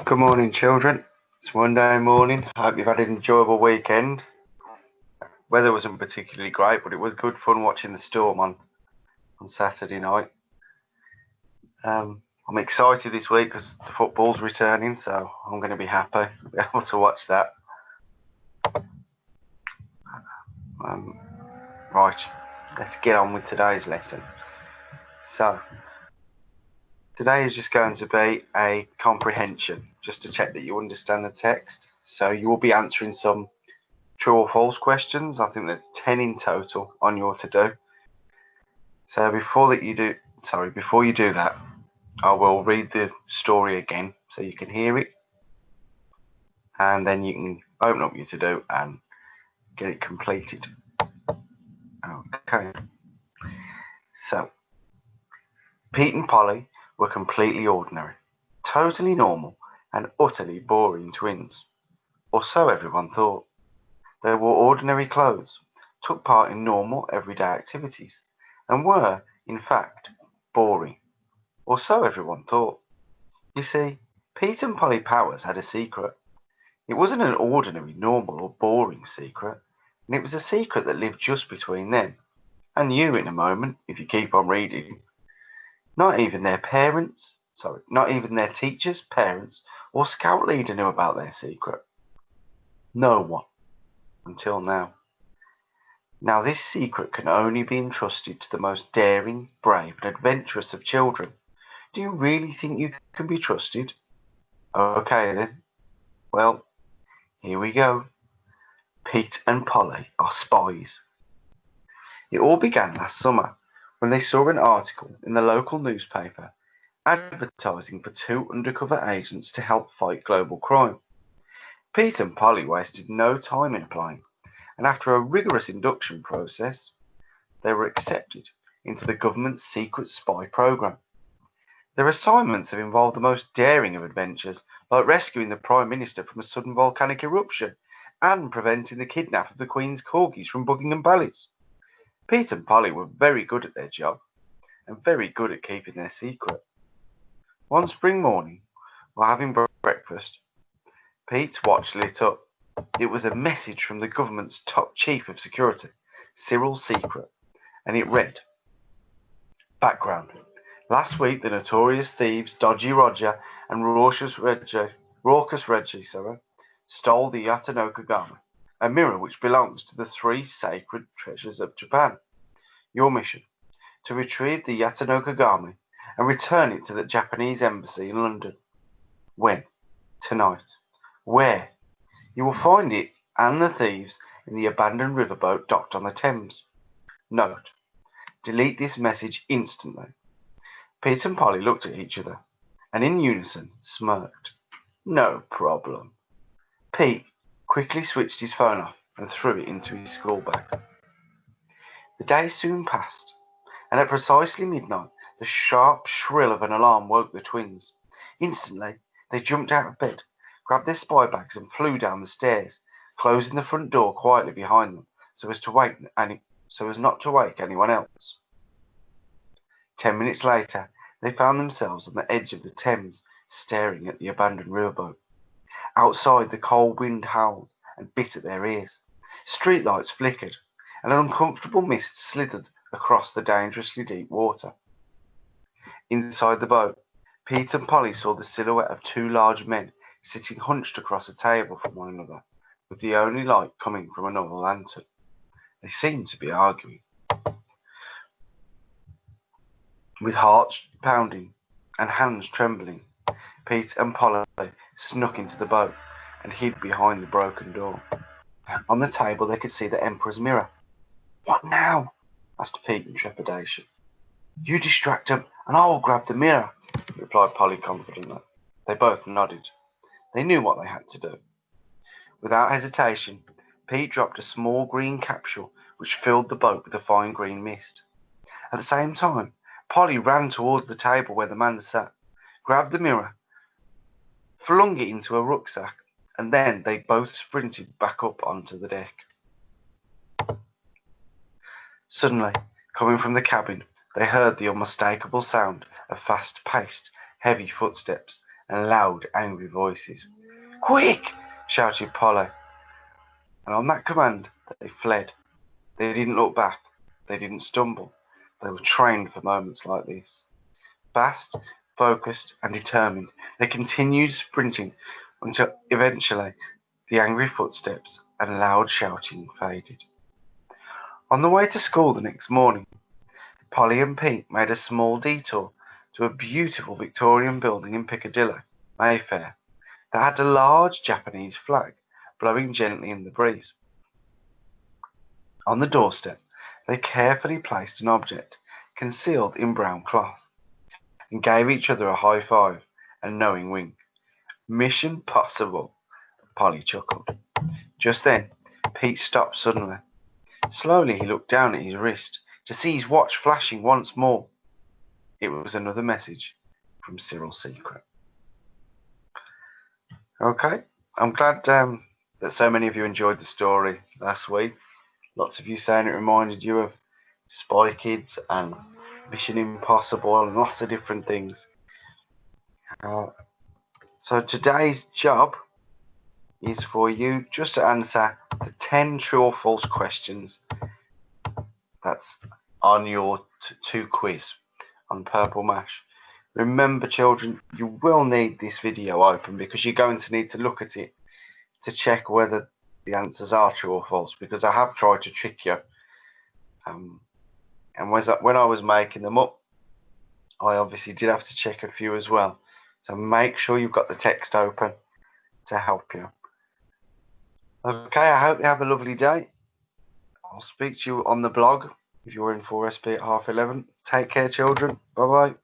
Good morning, children. It's Monday morning. I hope you've had an enjoyable weekend. Weather wasn't particularly great, but it was good fun watching the storm on Saturday night. I'm excited this week because the football's returning, so I'm going to be happy to be able to watch that. Right, let's get on with today's lesson. So, today is just going to be a comprehension, just to check that you understand the text. So you will be answering some true or false questions. I think there's 10 in total on your to-do. So before you do that, I will read the story again so you can hear it, and then you can open up your to-do and get it completed. Okay. So, Pete and Polly were completely ordinary, totally normal, and utterly boring twins. Or so everyone thought. They wore ordinary clothes, took part in normal everyday activities, and were, in fact, boring. Or so everyone thought. You see, Pete and Polly Powers had a secret. It wasn't an ordinary, normal, or boring secret, and it was a secret that lived just between them and you in a moment, if you keep on reading. Not even their teachers, parents, or scout leader knew about their secret. No one, until now. Now this secret can only be entrusted to the most daring, brave, and adventurous of children. Do you really think you can be trusted? Okay then. Well, here we go. Pete and Polly are spies. It all began last summer when they saw an article in the local newspaper advertising for 2 undercover agents to help fight global crime. Pete and Polly wasted no time in applying, and after a rigorous induction process, they were accepted into the government's secret spy program. Their assignments have involved the most daring of adventures, like rescuing the Prime Minister from a sudden volcanic eruption and preventing the kidnap of the Queen's corgis from Buckingham Palace. Pete and Polly were very good at their job and very good at keeping their secret. One spring morning, while having breakfast, Pete's watch lit up. It was a message from the government's top chief of security, Cyril Secret, and it read, Background. Last week, the notorious thieves Dodgy Roger and Raucous Reggie stole the Yatanokagami, a mirror which belongs to the 3 sacred treasures of Japan. Your mission, to retrieve the Yatanokagami and return it to the Japanese embassy in London. When? Tonight. Where? You will find it and the thieves in the abandoned riverboat docked on the Thames. Note. Delete this message instantly. Pete and Polly looked at each other and in unison smirked. No problem. Pete quickly switched his phone off and threw it into his school bag. The day soon passed, and at precisely midnight, the sharp shrill of an alarm woke the twins. Instantly, they jumped out of bed, grabbed their spy bags, and flew down the stairs, closing the front door quietly behind them so as not to wake anyone else. 10 minutes later, they found themselves on the edge of the Thames, staring at the abandoned riverboat. Outside, the cold wind howled and bit at their ears. Streetlights flickered, and an uncomfortable mist slithered across the dangerously deep water. Inside the boat, Pete and Polly saw the silhouette of 2 large men sitting hunched across a table from one another, with the only light coming from another lantern. They seemed to be arguing. With hearts pounding and hands trembling, Pete and Polly snuck into the boat and hid behind the broken door. On the table they could see the Emperor's mirror. What now? Asked Pete in trepidation. You distract him and I'll grab the mirror, replied Polly confidently. They both nodded. They knew what they had to do. Without hesitation, Pete dropped a small green capsule which filled the boat with a fine green mist. At the same time, Polly ran towards the table where the man sat, grabbed the mirror, flung it into a rucksack, and then they both sprinted back up onto the deck. Suddenly, coming from the cabin, they heard the unmistakable sound of fast-paced, heavy footsteps and loud, angry voices. "Quick!" shouted Polly. And on that command, they fled. They didn't look back. They didn't stumble. They were trained for moments like this. Fast, focused, and determined, they continued sprinting until eventually the angry footsteps and loud shouting faded. On the way to school the next morning, Polly and Pete made a small detour to a beautiful Victorian building in Piccadilly, Mayfair, that had a large Japanese flag blowing gently in the breeze. On the doorstep, they carefully placed an object concealed in brown cloth and gave each other a high five and knowing wink. Mission possible, Polly chuckled. Just then, Pete stopped suddenly. Slowly he looked down at his wrist to see his watch flashing once more. It was another message from Cyril Secret. Okay, I'm glad that so many of you enjoyed the story last week. Lots of you saying it reminded you of Spy Kids and Mission Impossible and lots of different things. So today's job is for you just to answer the 10 true or false questions that's on your 2 quiz on Purple Mash. Remember, children, you will need this video open because you're going to need to look at it to check whether the answers are true or false, because I have tried to trick you. And when I was making them up, I obviously did have to check a few as well. So make sure you've got the text open to help you. Okay, I hope you have a lovely day. I'll speak to you on the blog if you're in 4SB at 11:30. Take care, children. Bye-bye.